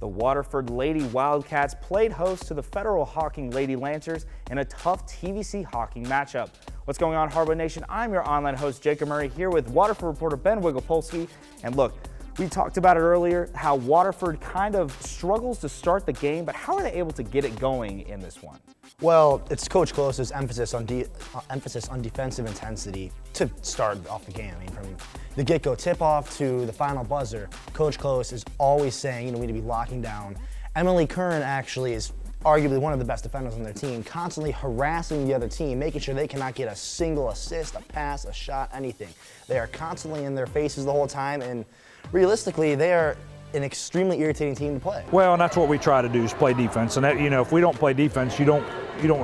The Waterford Lady Wildcats played host to the Federal Hocking Lady Lancers in a tough TVC Hocking matchup. What's going on, Hardwood Nation? I'm your online host, Jacob Murray, here with Waterford reporter Ben Wielgopolski. And look, we talked about it earlier, how Waterford kind of struggles to start the game, but how are they able to get it going in this one? Well, it's Coach Close's emphasis on defensive intensity to start off the game. I mean, from the get-go tip-off to the final buzzer, Coach Close is always saying, we need to be locking down. Emily Kern actually is arguably one of the best defenders on their team, constantly harassing the other team, making sure they cannot get a single assist, a pass, a shot, anything. They are constantly in their faces the whole time, and realistically, they are an extremely irritating team to play. Well, and that's what we try to do, is play defense. And that, if we don't play defense, you don't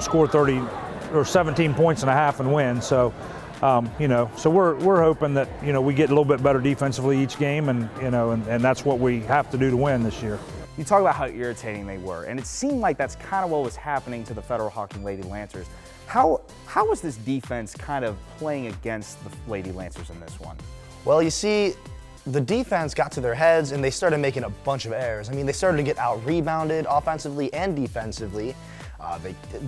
score 30 or 17 points and a half and win. So, so we're hoping that we get a little bit better defensively each game, and and that's what we have to do to win this year. You talk about how irritating they were, and it seemed like that's kind of what was happening to the Federal Hocking Lady Lancers. How was this defense kind of playing against the Lady Lancers in this one? Well, you see, the defense got to their heads and they started making a bunch of errors. I mean, they started to get out-rebounded offensively and defensively.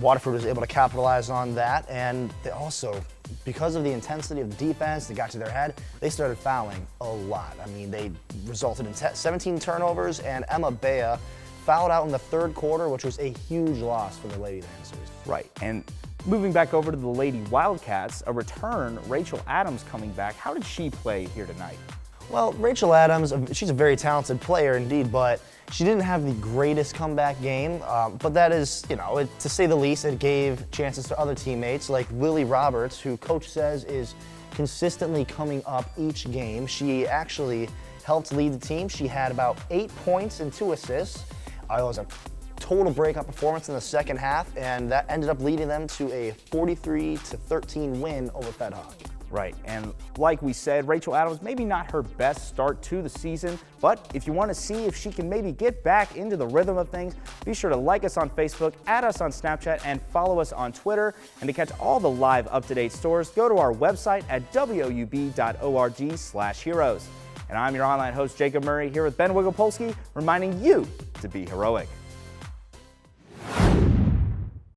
Waterford was able to capitalize on that, and they also, because of the intensity of the defense that got to their head, they started fouling a lot. I mean, they resulted in 17 turnovers, and Emma Bea fouled out in the third quarter, which was a huge loss for the Lady Lancers. Right, and moving back over to the Lady Wildcats, a return, Rachel Adams coming back. How did she play here tonight? Well, Rachel Adams, she's a very talented player indeed, but she didn't have the greatest comeback game. But that is, to say the least, it gave chances to other teammates like Lily Roberts, who Coach says is consistently coming up each game. She actually helped lead the team. She had about 8 points and 2 assists. It was a total breakout performance in the second half, and that ended up leading them to a 43-13 win over Fed Hock. Right, and like we said, Rachel Adams, maybe not her best start to the season, but if you want to see if she can maybe get back into the rhythm of things, be sure to like us on Facebook, add us on Snapchat, and follow us on Twitter. And to catch all the live up-to-date scores, go to our website at woub.org/heroes. And I'm your online host, Jacob Murray, here with Ben Wielgopolski, reminding you to be heroic.